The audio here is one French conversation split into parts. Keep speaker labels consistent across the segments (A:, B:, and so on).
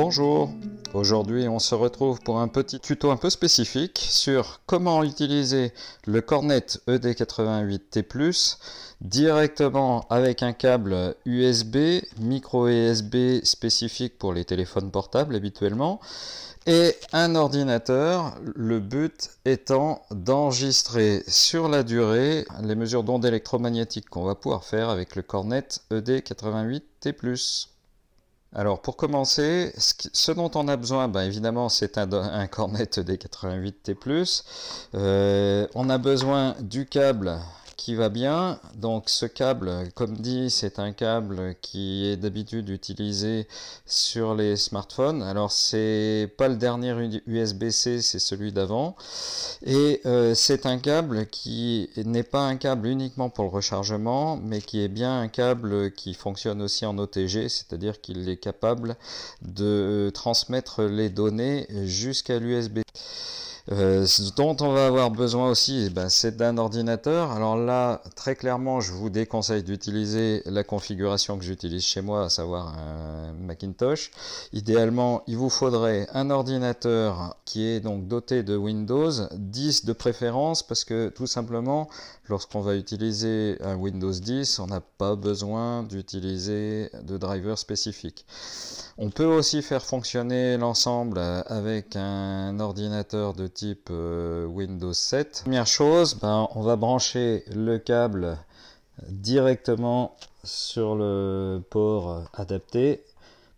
A: Bonjour, aujourd'hui on se retrouve pour un petit tuto un peu spécifique sur comment utiliser le Cornet ED88T+, directement avec un câble USB, micro USB spécifique pour les téléphones portables habituellement, et un ordinateur, le but étant d'enregistrer sur la durée les mesures d'ondes électromagnétiques qu'on va pouvoir faire avec le Cornet ED88T+. Alors pour commencer, ce dont on a besoin, évidemment c'est un Cornet ED88T+. On a besoin du câble qui va bien. Donc ce câble, comme dit, c'est un câble qui est d'habitude utilisé sur les smartphones. Alors c'est pas le dernier USB-C, c'est celui d'avant. Et c'est un câble qui n'est pas un câble uniquement pour le rechargement, mais qui est bien un câble qui fonctionne aussi en OTG, c'est-à-dire qu'il est capable de transmettre les données jusqu'à l'USB. Ce dont on va avoir besoin aussi, c'est d'un ordinateur. Alors là, très clairement, je vous déconseille d'utiliser la configuration que j'utilise chez moi, à savoir un Macintosh. Idéalement, il vous faudrait un ordinateur qui est donc doté de Windows 10 de préférence, parce que tout simplement, lorsqu'on va utiliser un Windows 10, on n'a pas besoin d'utiliser de driver spécifique. On peut aussi faire fonctionner l'ensemble avec un ordinateur de type Windows 7. Première chose, on va brancher le câble directement sur le port adapté.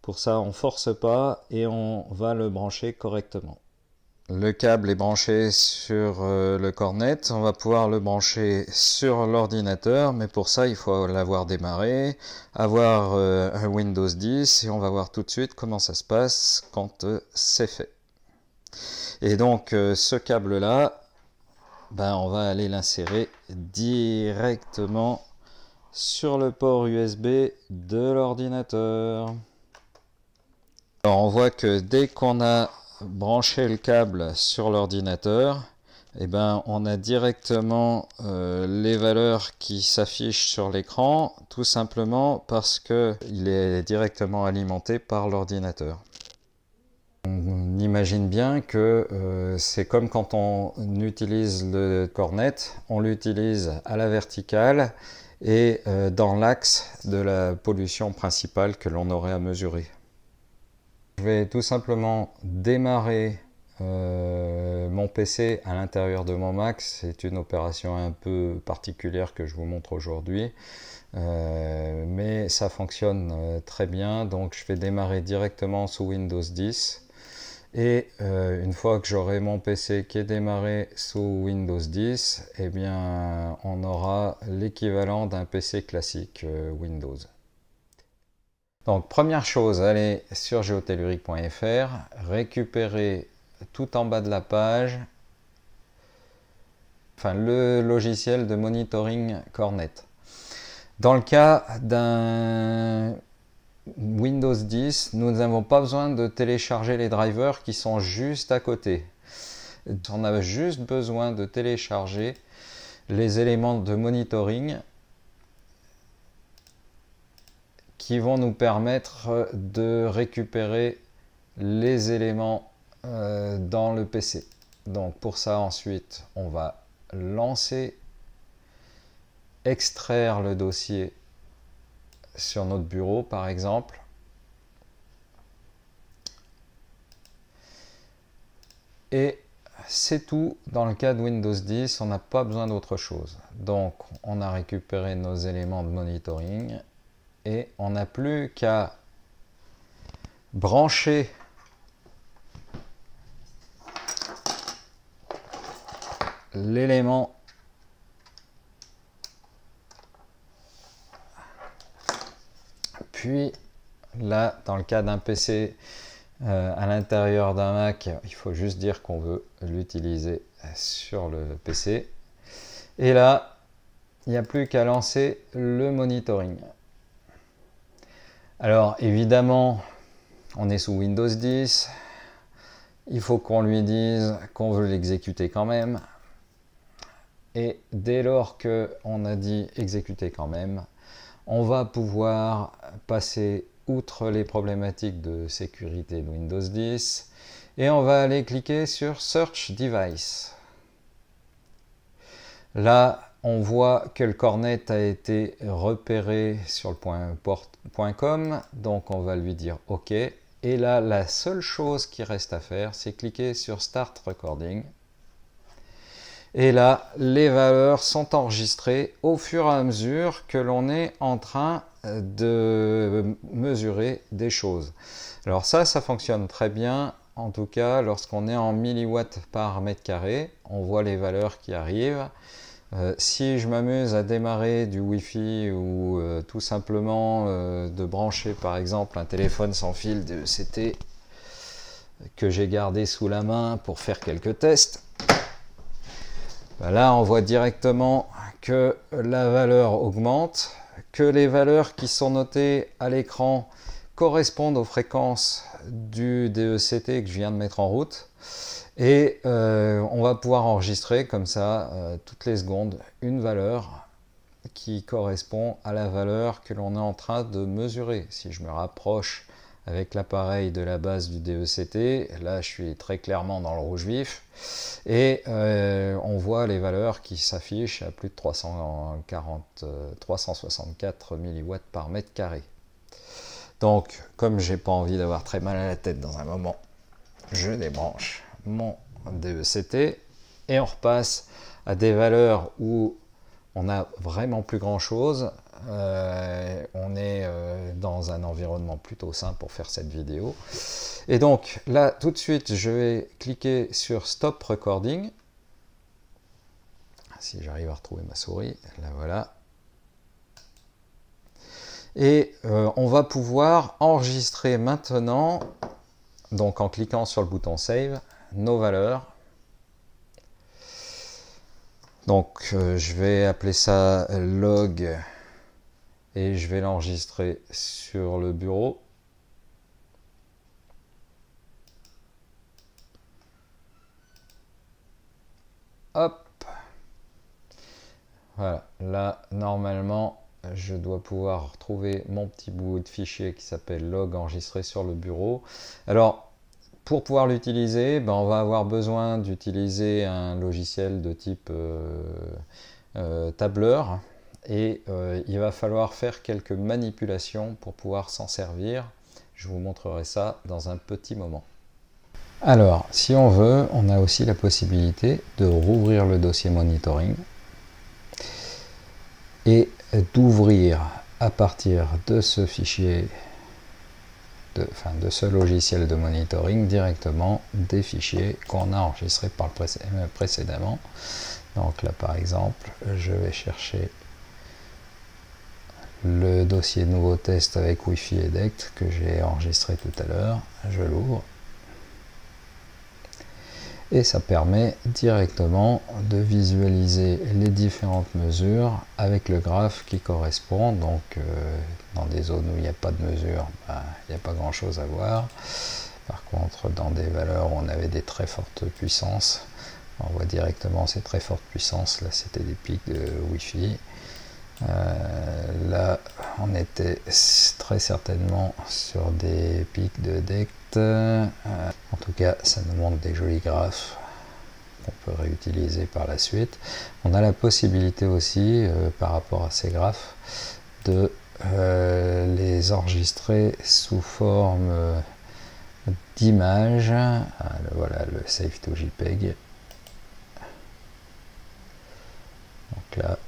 A: Pour ça, on ne force pas et on va le brancher correctement. Le câble est branché sur le Cornet, on va pouvoir le brancher sur l'ordinateur, mais pour ça il faut l'avoir démarré, avoir un Windows 10 et on va voir tout de suite comment ça se passe quand c'est fait. Et donc ce câble là, on va aller l'insérer directement sur le port USB de l'ordinateur. Alors on voit que dès qu'on a brancher le câble sur l'ordinateur, on a directement les valeurs qui s'affichent sur l'écran, tout simplement parce qu'il est directement alimenté par l'ordinateur. On imagine bien que c'est comme quand on utilise le Cornet, on l'utilise à la verticale et dans l'axe de la pollution principale que l'on aurait à mesurer. Je vais tout simplement démarrer mon PC à l'intérieur de mon Mac. C'est une opération un peu particulière que je vous montre aujourd'hui, mais ça fonctionne très bien. Donc je vais démarrer directement sous Windows 10 et une fois que j'aurai mon PC qui est démarré sous Windows 10, on aura l'équivalent d'un PC classique Windows. Donc première chose, allez sur geotellurique.fr, récupérer tout en bas de la page le logiciel de monitoring Cornet. Dans le cas d'un Windows 10, nous n'avons pas besoin de télécharger les drivers qui sont juste à côté. On a juste besoin de télécharger les éléments de monitoring qui vont nous permettre de récupérer les éléments dans le PC. Donc pour ça, ensuite, on va lancer, extraire le dossier sur notre bureau, par exemple. Et c'est tout. Dans le cas de Windows 10, on n'a pas besoin d'autre chose. Donc on a récupéré nos éléments de monitoring. Et on n'a plus qu'à brancher l'élément puis là, dans le cas d'un PC à l'intérieur d'un Mac, il faut juste dire qu'on veut l'utiliser sur le PC. Et là, il n'y a plus qu'à lancer le monitoring. Alors évidemment, on est sous Windows 10, il faut qu'on lui dise qu'on veut l'exécuter quand même. Et dès lors qu'on a dit exécuter quand même, on va pouvoir passer outre les problématiques de sécurité de Windows 10, et on va aller cliquer sur Search Device. Là, on voit que le cornet a été repéré sur le .com, donc on va lui dire OK. Et là, la seule chose qui reste à faire, c'est cliquer sur Start Recording. Et là, les valeurs sont enregistrées au fur et à mesure que l'on est en train de mesurer des choses. Alors ça fonctionne très bien, en tout cas lorsqu'on est en milliwatts par mètre carré, on voit les valeurs qui arrivent. Si je m'amuse à démarrer du Wi-Fi ou tout simplement de brancher par exemple un téléphone sans fil DECT que j'ai gardé sous la main pour faire quelques tests, là on voit directement que la valeur augmente, que les valeurs qui sont notées à l'écran correspondent aux fréquences du DECT que je viens de mettre en route. Et on va pouvoir enregistrer comme ça toutes les secondes une valeur qui correspond à la valeur que l'on est en train de mesurer. Si je me rapproche avec l'appareil de la base du DECT, là je suis très clairement dans le rouge vif, et on voit les valeurs qui s'affichent à plus de 364 milliwatts par mètre carré. Donc comme j'ai pas envie d'avoir très mal à la tête dans un moment, je débranche mon DECT et on repasse à des valeurs où on n'a vraiment plus grand chose. On est dans un environnement plutôt simple pour faire cette vidéo. Et donc là tout de suite je vais cliquer sur Stop Recording. Si j'arrive à retrouver ma souris, là voilà. Et on va pouvoir enregistrer maintenant, donc en cliquant sur le bouton Save, nos valeurs. Donc je vais appeler ça log et je vais l'enregistrer sur le bureau. Hop, voilà, là normalement je dois pouvoir retrouver mon petit bout de fichier qui s'appelle log enregistré sur le bureau. Alors pour pouvoir l'utiliser, on va avoir besoin d'utiliser un logiciel de type tableur, et il va falloir faire quelques manipulations pour pouvoir s'en servir. Je vous montrerai ça dans un petit moment. Alors, si on veut, on a aussi la possibilité de rouvrir le dossier monitoring et d'ouvrir à partir de ce fichier, de ce logiciel de monitoring, directement des fichiers qu'on a enregistrés précédemment. Donc là par exemple, je vais chercher le dossier de nouveau test avec Wi-Fi et DECT que j'ai enregistré tout à l'heure. Je l'ouvre. Et ça permet directement de visualiser les différentes mesures avec le graphe qui correspond. Donc dans des zones où il n'y a pas de mesure, il n'y a pas grand chose à voir. Par contre, dans des valeurs où on avait des très fortes puissances, on voit directement ces très fortes puissances. Là c'était des pics de Wi-Fi. Là on était très certainement sur des pics de DECT. En tout cas ça nous montre des jolis graphes qu'on peut réutiliser par la suite. On a la possibilité aussi par rapport à ces graphes de les enregistrer sous forme d'image. Voilà le Save to JPEG. Donc là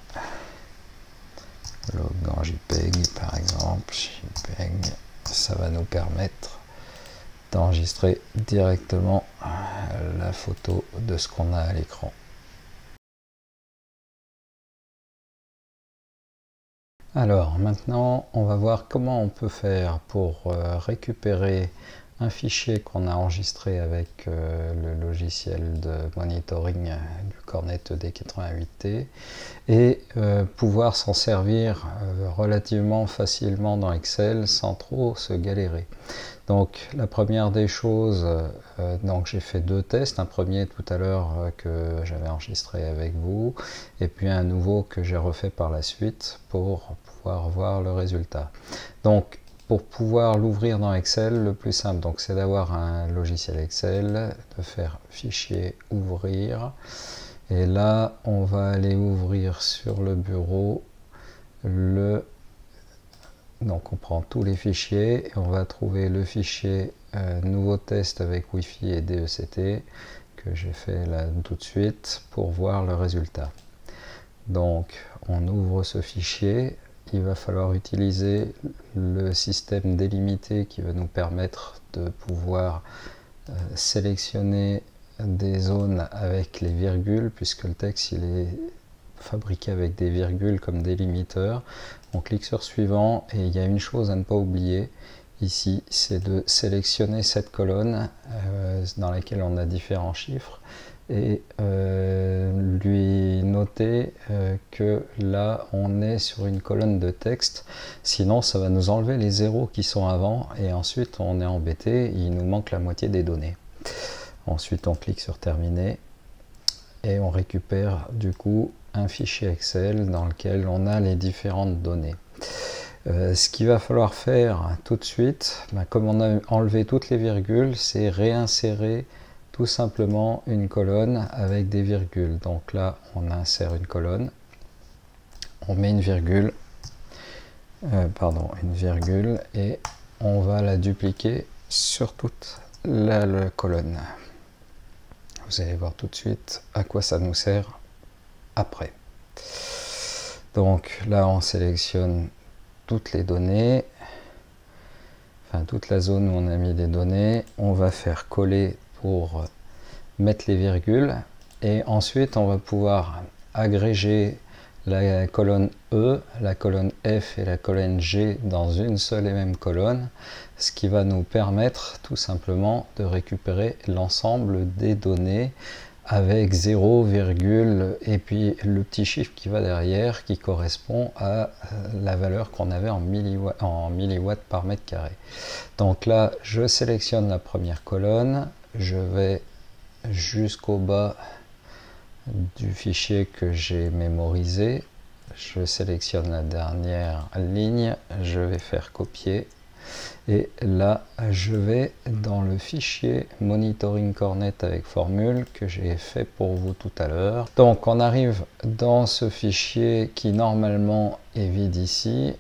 A: log en JPEG par exemple, JPEG, ça va nous permettre d'enregistrer directement la photo de ce qu'on a à l'écran. Alors maintenant on va voir comment on peut faire pour récupérer un fichier qu'on a enregistré avec le logiciel de monitoring du Cornet ED88T et pouvoir s'en servir relativement facilement dans Excel sans trop se galérer. Donc la première des choses, donc j'ai fait deux tests, un premier tout à l'heure que j'avais enregistré avec vous, et puis un nouveau que j'ai refait par la suite pour pouvoir voir le résultat. Donc pour pouvoir l'ouvrir dans Excel, le plus simple, donc c'est d'avoir un logiciel Excel, de faire fichier ouvrir. Et là, on va aller ouvrir sur le bureau donc on prend tous les fichiers et on va trouver le fichier nouveau test avec Wi-Fi et DECT que j'ai fait là tout de suite pour voir le résultat. Donc on ouvre ce fichier, il va falloir utiliser le système délimité qui va nous permettre de pouvoir sélectionner des zones avec les virgules, puisque le texte il est fabriqué avec des virgules comme délimiteur. On clique sur suivant et il y a une chose à ne pas oublier ici, c'est de sélectionner cette colonne dans laquelle on a différents chiffres et lui noter que là on est sur une colonne de texte, sinon ça va nous enlever les zéros qui sont avant et ensuite on est embêté, il nous manque la moitié des données. Ensuite on clique sur terminer et on récupère du coup un fichier Excel dans lequel on a les différentes données. Ce qu'il va falloir faire tout de suite, comme on a enlevé toutes les virgules, c'est réinsérer tout simplement une colonne avec des virgules. Donc là, on insère une colonne, on met une virgule, et on va la dupliquer sur toute la colonne. Vous allez voir tout de suite à quoi ça nous sert après. Donc là, on sélectionne toutes les données, enfin toute la zone où on a mis des données. On va faire coller pour mettre les virgules et ensuite on va pouvoir agréger la colonne E, la colonne F et la colonne G dans une seule et même colonne, ce qui va nous permettre tout simplement de récupérer l'ensemble des données avec 0, et puis le petit chiffre qui va derrière qui correspond à la valeur qu'on avait en milliwatts par mètre carré. Donc là, je sélectionne la première colonne, je vais jusqu'au bas du fichier que j'ai mémorisé, je sélectionne la dernière ligne, je vais faire copier et là je vais dans le fichier monitoring cornet avec formule que j'ai fait pour vous tout à l'heure. Donc on arrive dans ce fichier qui normalement est vide ici,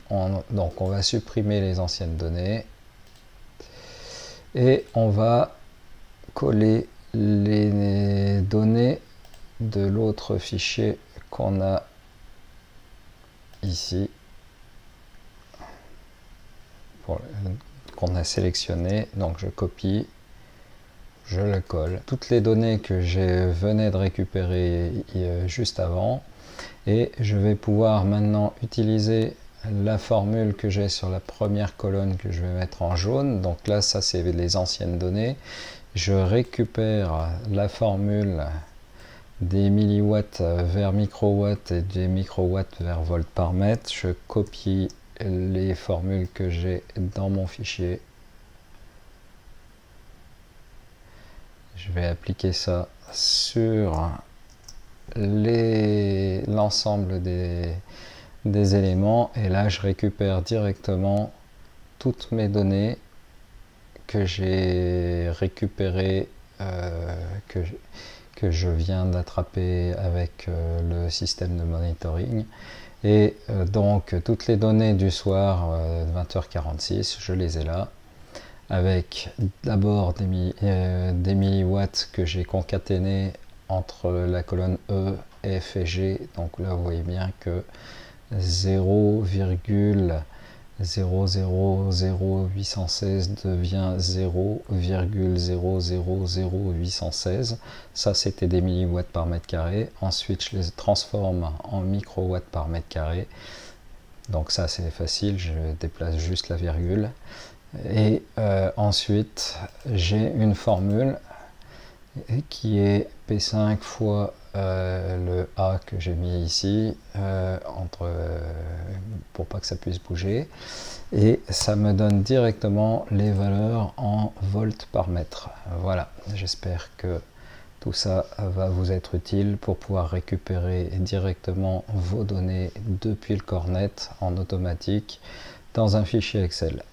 A: donc on va supprimer les anciennes données et on va coller les données de l'autre fichier qu'on a ici, qu'on a sélectionné. Donc je copie, je le colle. Toutes les données que je venais de récupérer juste avant, et je vais pouvoir maintenant utiliser la formule que j'ai sur la première colonne que je vais mettre en jaune. Donc là, ça c'est les anciennes données. Je récupère la formule des milliwatts vers microwatts et des microwatts vers volts par mètre. Je copie les formules que j'ai dans mon fichier. Je vais appliquer ça sur l'ensemble des éléments et là je récupère directement toutes mes données que j'ai récupérées, que je viens d'attraper avec le système de monitoring. Et donc toutes les données du soir 20h46, je les ai là, avec d'abord des milliwatts que j'ai concaténés entre la colonne E, F et G. Donc là vous voyez bien que 0,000816 devient 0,000816. Ça c'était des milliwatts par mètre carré. Ensuite je les transforme en microwatts par mètre carré. Donc ça c'est facile, je déplace juste la virgule. Et ensuite j'ai une formule qui est P5 fois le A que j'ai mis ici pour pas que ça puisse bouger, et ça me donne directement les valeurs en volts par mètre. Voilà, j'espère que tout ça va vous être utile pour pouvoir récupérer directement vos données depuis le cornet en automatique dans un fichier Excel.